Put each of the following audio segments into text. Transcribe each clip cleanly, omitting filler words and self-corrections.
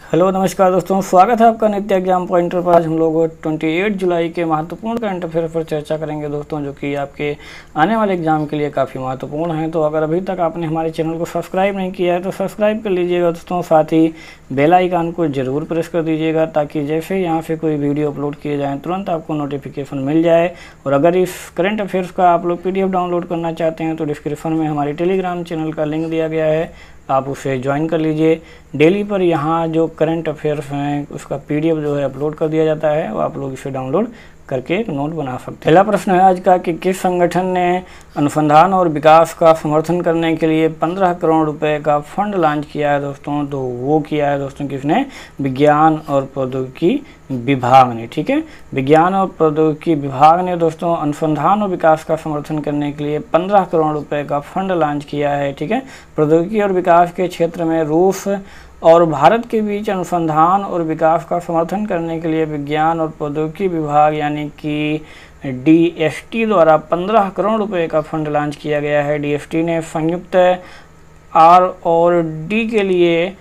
Hello नमस्कार दोस्तों, स्वागत है आपका नित्य एग्जाम पॉइंटर पर। आज हम लोग 28 जुलाई के महत्वपूर्ण करंट अफेयर पर चर्चा करेंगे दोस्तों, जो कि आपके आने वाले एग्जाम के लिए काफ़ी महत्वपूर्ण है। तो अगर अभी तक आपने हमारे चैनल को सब्सक्राइब नहीं किया है तो सब्सक्राइब कर लीजिएगा दोस्तों, साथ ही बेल आइकन को जरूर प्रेस कर दीजिएगा ताकि जैसे यहाँ से कोई वीडियो अपलोड किए जाएँ तुरंत आपको नोटिफिकेशन मिल जाए। और अगर इस करंट अफेयर्स का आप लोग PDF डाउनलोड करना चाहते हैं तो डिस्क्रिप्शन में हमारे टेलीग्राम चैनल का लिंक दिया गया है, आप उसे ज्वाइन कर लीजिए। डेली पर यहाँ जो करंट अफेयर्स हैं उसका PDF जो है अपलोड कर दिया जाता है, और आप लोग इसे डाउनलोड करके एक नोट बना सकते हैं। पहला प्रश्न है आज का कि किस संगठन ने अनुसंधान और विकास का समर्थन करने के लिए 15 करोड़ रुपए का फंड लॉन्च किया है दोस्तों। तो वो किया है दोस्तों किसने? विज्ञान और प्रौद्योगिकी विभाग ने। ठीक है, विज्ञान और प्रौद्योगिकी विभाग ने दोस्तों अनुसंधान और विकास का समर्थन करने के लिए 15 करोड़ रुपए का फंड लॉन्च किया है। ठीक है, प्रौद्योगिकी और विकास के क्षेत्र में रूस और भारत के बीच अनुसंधान और विकास का समर्थन करने के लिए विज्ञान और प्रौद्योगिकी विभाग यानी कि DST द्वारा 15 करोड़ रुपए का फंड लॉन्च किया गया है। DST ने संयुक्त R और D के लिए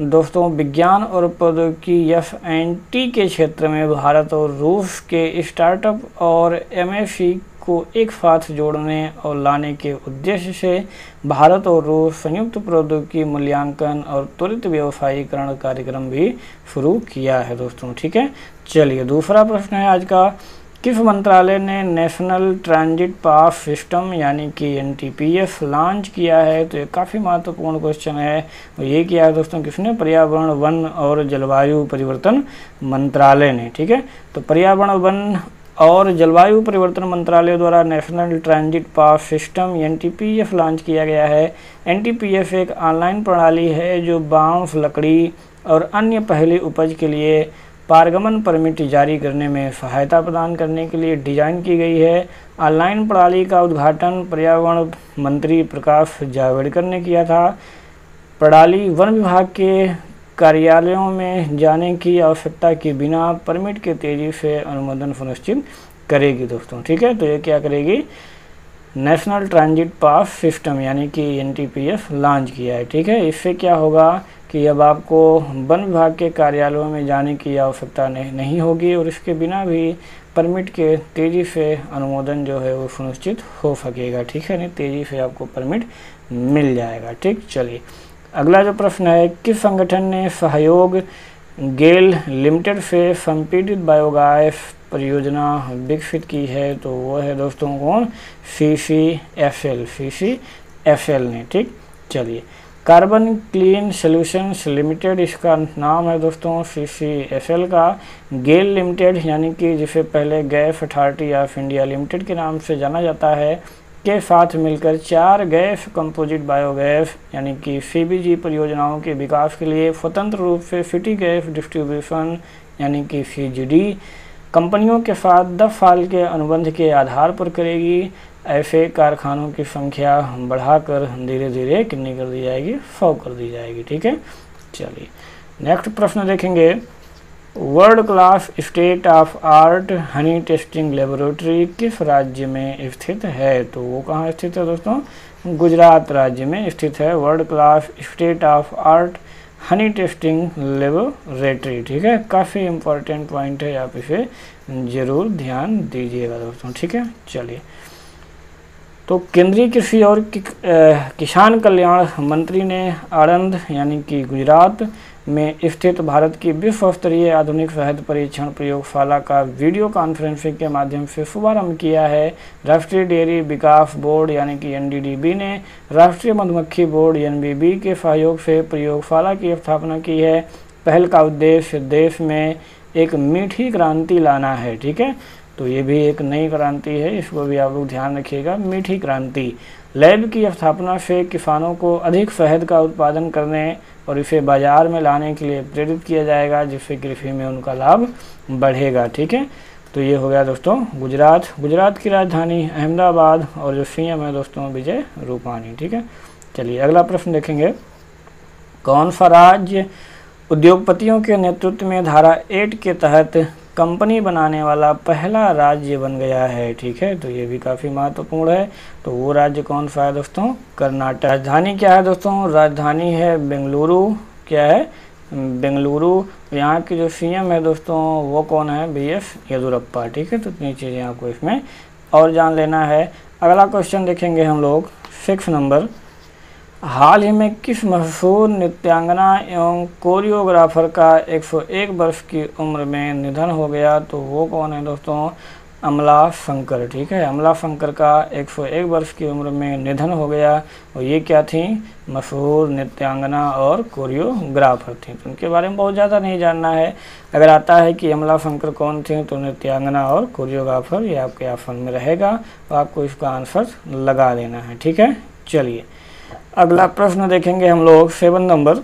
दोस्तों विज्ञान और प्रौद्योगिकी F&T के क्षेत्र में भारत और रूस के स्टार्टअप और MSc को एक साथ जोड़ने और लाने के उद्देश्य से भारत और रूस संयुक्त प्रौद्योगिकी मूल्यांकन और त्वरित व्यवसायीकरण कार्यक्रम भी शुरू किया है दोस्तों। ठीक है, चलिए दूसरा प्रश्न है आज का, किस मंत्रालय ने नेशनल ट्रांजिट पास सिस्टम यानी कि NTPS लॉन्च किया है? तो ये काफ़ी महत्वपूर्ण क्वेश्चन है। और ये किया है दोस्तों किसने? पर्यावरण, वन और जलवायु परिवर्तन मंत्रालय ने। ठीक है, तो पर्यावरण, वन और जलवायु परिवर्तन मंत्रालय द्वारा national transit pass system NTPS launch किया गया है। NTPS एक ऑनलाइन प्रणाली है जो बांस, लकड़ी और अन्य पहली उपज के लिए पारगमन परमिट जारी करने में सहायता प्रदान करने के लिए डिजाइन की गई है। ऑनलाइन प्रणाली का उद्घाटन पर्यावरण मंत्री प्रकाश जावड़ेकर ने किया था। प्रणाली वन विभाग के कार्यालयों में जाने की आवश्यकता के बिना परमिट के तेजी से अनुमोदन सुनिश्चित करेगी दोस्तों। ठीक है, तो ये क्या करेगी? नेशनल ट्रांजिट पास सिस्टम यानी कि NTPS लॉन्च किया है। ठीक है, इससे क्या होगा कि अब आपको वन विभाग के कार्यालयों में जाने की आवश्यकता नहीं होगी और इसके बिना भी परमिट के तेज़ी से अनुमोदन जो है वो सुनिश्चित हो सकेगा। ठीक है, नहीं तेज़ी से आपको परमिट मिल जाएगा। ठीक, चलिए अगला जो प्रश्न है, किस संगठन ने सहयोग गेल लिमिटेड से संपीड़ित बायोगैस परियोजना विकसित की है? तो वो है दोस्तों कौन? CCSL ने। ठीक, चलिए कार्बन क्लीन सॉल्यूशंस लिमिटेड इसका नाम है दोस्तों। CCSL का गेल लिमिटेड यानी कि जिसे पहले gas authority of India limited के नाम से जाना जाता है के साथ मिलकर 4 गैस कंपोजिट बायोगैस यानी कि CBG परियोजनाओं के विकास के लिए स्वतंत्र रूप से सिटी गैस डिस्ट्रीब्यूशन यानी कि CGD कंपनियों के साथ 10 साल के अनुबंध के आधार पर करेगी। ऐसे कारखानों की संख्या बढ़ाकर धीरे धीरे कितनी कर दी जाएगी? 100 कर दी जाएगी। ठीक है, चलिए नेक्स्ट प्रश्न देखेंगे, world class state of art Honey testing laboratory किस राज्य में स्थित है? तो वो कहाँ स्थित है दोस्तों? गुजरात राज्य में स्थित है world class state of art Honey testing laboratory. ठीक है, काफ़ी इंपॉर्टेंट पॉइंट है, आप इसे ज़रूर ध्यान दीजिएगा दोस्तों। ठीक है, चलिए तो केंद्रीय कृषि और किसान कल्याण मंत्री ने आणंद यानी कि गुजरात में स्थित भारत की विश्व स्तरीय आधुनिक शहद परीक्षण प्रयोगशाला का वीडियो कॉन्फ्रेंसिंग के माध्यम से शुभारंभ किया है। राष्ट्रीय डेयरी विकास बोर्ड यानी कि NDDB ने राष्ट्रीय मधुमक्खी बोर्ड NBB के सहयोग से प्रयोगशाला की स्थापना की है। पहल का उद्देश्य देश में एक मीठी क्रांति लाना है। ठीक है, तो ये भी एक नई क्रांति है, इसको भी आप लोग ध्यान रखिएगा। मीठी क्रांति लैब की स्थापना से किसानों को अधिक शहद का उत्पादन करने और इसे बाजार में लाने के लिए प्रेरित किया जाएगा, जिससे कृषि में उनका लाभ बढ़ेगा। ठीक है, तो ये हो गया दोस्तों गुजरात की राजधानी अहमदाबाद और जो CM है दोस्तों विजय रूपानी। ठीक है, चलिए अगला प्रश्न देखेंगे, कौन सा राज्य उद्योगपतियों के नेतृत्व में धारा 8 के तहत कंपनी बनाने वाला पहला राज्य बन गया है? ठीक है, तो ये भी काफ़ी महत्वपूर्ण है। तो वो राज्य कौन सा है दोस्तों? कर्नाटक। राजधानी क्या है दोस्तों? राजधानी है बेंगलुरु। क्या है? बेंगलुरु। यहाँ की जो सीएम है दोस्तों वो कौन है, बीएस येदियुरप्पा। ठीक है, तो इतनी चीज़ें आपको इसमें और जान लेना है। अगला क्वेश्चन देखेंगे हम लोग 6 नंबर। हाल ही में किस मशहूर नृत्यांगना एवं कोरियोग्राफर का 101 वर्ष की उम्र में निधन हो गया? तो वो कौन है दोस्तों, अमला शंकर। ठीक है, अमला शंकर का 101 वर्ष की उम्र में निधन हो गया। और ये क्या थी, मशहूर नृत्यांगना और कोरियोग्राफर थी। तो उनके बारे में बहुत ज़्यादा नहीं जानना है। अगर आता है कि अमला शंकर कौन थी तो नृत्यांगना और कोरियोग्राफर, ये आपके ऑप्शन में रहेगा, तो आपको इसका आंसर लगा देना है। ठीक है, चलिए अगला प्रश्न देखेंगे हम लोग 7 नंबर।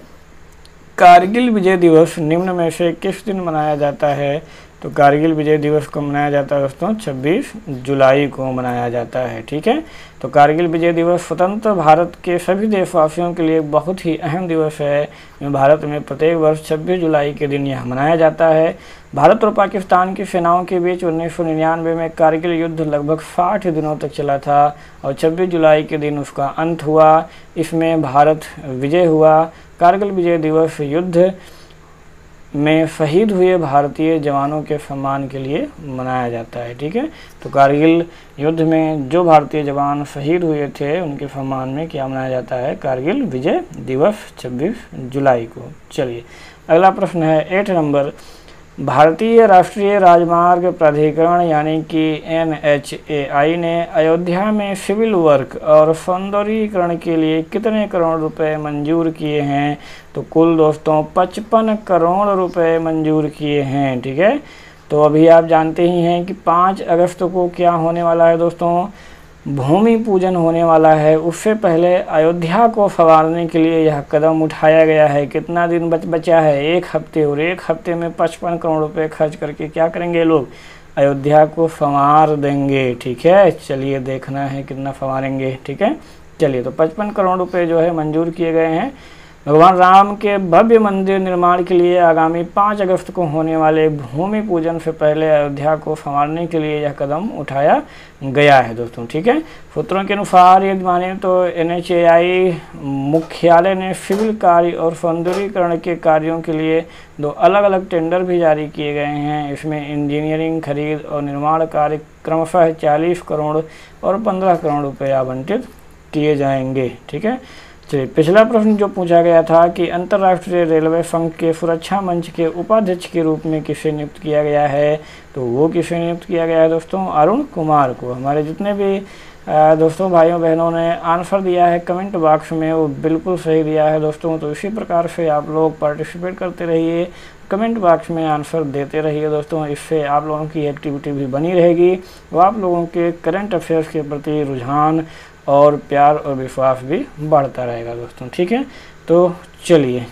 कारगिल विजय दिवस निम्न में से किस दिन मनाया जाता है? तो कारगिल विजय दिवस को मनाया जाता है दोस्तों 26 जुलाई को मनाया जाता है। ठीक है, तो कारगिल विजय दिवस स्वतंत्र भारत के सभी देशवासियों के लिए बहुत ही अहम दिवस है। भारत में प्रत्येक वर्ष 26 जुलाई के दिन यह मनाया जाता है। भारत और पाकिस्तान की सेनाओं के बीच 1999 में कारगिल युद्ध लगभग 60 दिनों तक चला था और 26 जुलाई के दिन उसका अंत हुआ। इसमें भारत विजय हुआ। कारगिल विजय दिवस युद्ध में शहीद हुए भारतीय जवानों के सम्मान के लिए मनाया जाता है। ठीक है, तो कारगिल युद्ध में जो भारतीय जवान शहीद हुए थे उनके सम्मान में क्या मनाया जाता है, कारगिल विजय दिवस 26 जुलाई को। चलिए अगला प्रश्न है 8 नंबर। भारतीय राष्ट्रीय राजमार्ग प्राधिकरण यानी कि NHAI ने अयोध्या में सिविल वर्क और सौंदर्यीकरण के लिए कितने करोड़ रुपए मंजूर किए हैं? तो कुल दोस्तों 55 करोड़ रुपए मंजूर किए हैं। ठीक है, तो अभी आप जानते ही हैं कि 5 अगस्त को क्या होने वाला है दोस्तों, भूमि पूजन होने वाला है। उससे पहले अयोध्या को संवारने के लिए यह कदम उठाया गया है। कितना दिन बचा है, 1 हफ्ते, और 1 हफ्ते में 55 करोड़ रुपए खर्च करके क्या करेंगे लोग, अयोध्या को संवार देंगे। ठीक है, चलिए देखना है कितना संवारेंगे। ठीक है, चलिए तो 55 करोड़ रुपए जो है मंजूर किए गए हैं। भगवान राम के भव्य मंदिर निर्माण के लिए आगामी 5 अगस्त को होने वाले भूमि पूजन से पहले अयोध्या को संवारने के लिए यह कदम उठाया गया है दोस्तों। ठीक है, सूत्रों के अनुसार यदि माने तो NHAI मुख्यालय ने सिविल कार्य और सौंदर्यीकरण के कार्यों के लिए 2 अलग अलग टेंडर भी जारी किए गए हैं। इसमें इंजीनियरिंग, खरीद और निर्माण कार्य क्रमशः 40 करोड़ और 15 करोड़ रुपये आवंटित किए जाएंगे। ठीक है, चलिए पिछला प्रश्न जो पूछा गया था कि अंतर्राष्ट्रीय रेलवे संघ के सुरक्षा मंच के उपाध्यक्ष के रूप में किसे नियुक्त किया गया है? तो वो किसे नियुक्त किया गया है दोस्तों, अरुण कुमार को। हमारे जितने भी दोस्तों भाइयों बहनों ने आंसर दिया है कमेंट बॉक्स में वो बिल्कुल सही दिया है दोस्तों। तो इसी प्रकार से आप लोग पार्टिसिपेट करते रहिए, कमेंट बॉक्स में आंसर देते रहिए दोस्तों। इससे आप लोगों की एक्टिविटी भी बनी रहेगी, वो आप लोगों के करंट अफेयर्स के प्रति रुझान और प्यार और विश्वास भी बढ़ता रहेगा दोस्तों। ठीक है, तो चलिए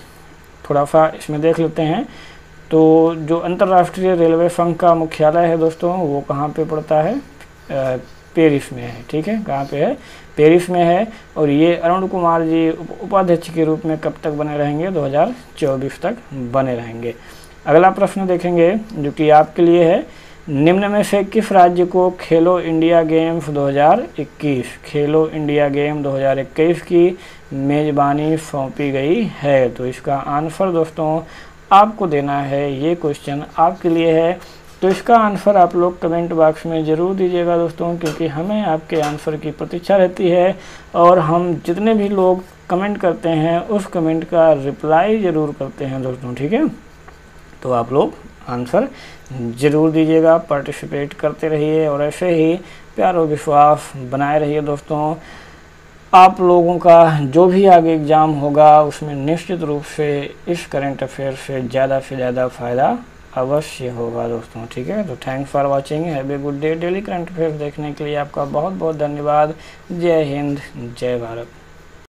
थोड़ा सा इसमें देख लेते हैं। तो जो अंतर्राष्ट्रीय रेलवे संघ का मुख्यालय है दोस्तों वो कहाँ पे पड़ता है, पेरिस में है। ठीक है, कहाँ पे है, पेरिस में है। और ये अरुण कुमार जी उपाध्यक्ष के रूप में कब तक बने रहेंगे, 2024 तक बने रहेंगे। अगला प्रश्न देखेंगे जो कि आपके लिए है, निम्न में से किस राज्य को खेलो इंडिया गेम्स 2021 खेलो इंडिया गेम 2021 की मेज़बानी सौंपी गई है? तो इसका आंसर दोस्तों आपको देना है, ये क्वेश्चन आपके लिए है। तो इसका आंसर आप लोग कमेंट बॉक्स में ज़रूर दीजिएगा दोस्तों, क्योंकि हमें आपके आंसर की प्रतीक्षा रहती है और हम जितने भी लोग कमेंट करते हैं उस कमेंट का रिप्लाई ज़रूर करते हैं दोस्तों। ठीक है, तो आप लोग आंसर ज़रूर दीजिएगा, पार्टिसिपेट करते रहिए और ऐसे ही प्यार और विश्वास बनाए रहिए दोस्तों। आप लोगों का जो भी आगे एग्ज़ाम होगा उसमें निश्चित रूप से इस करंट अफेयर से ज़्यादा फ़ायदा अवश्य होगा दोस्तों। ठीक है, तो thanks for watching, have a good day. Daily current affair देखने के लिए आपका बहुत बहुत धन्यवाद। जय हिंद, जय भारत।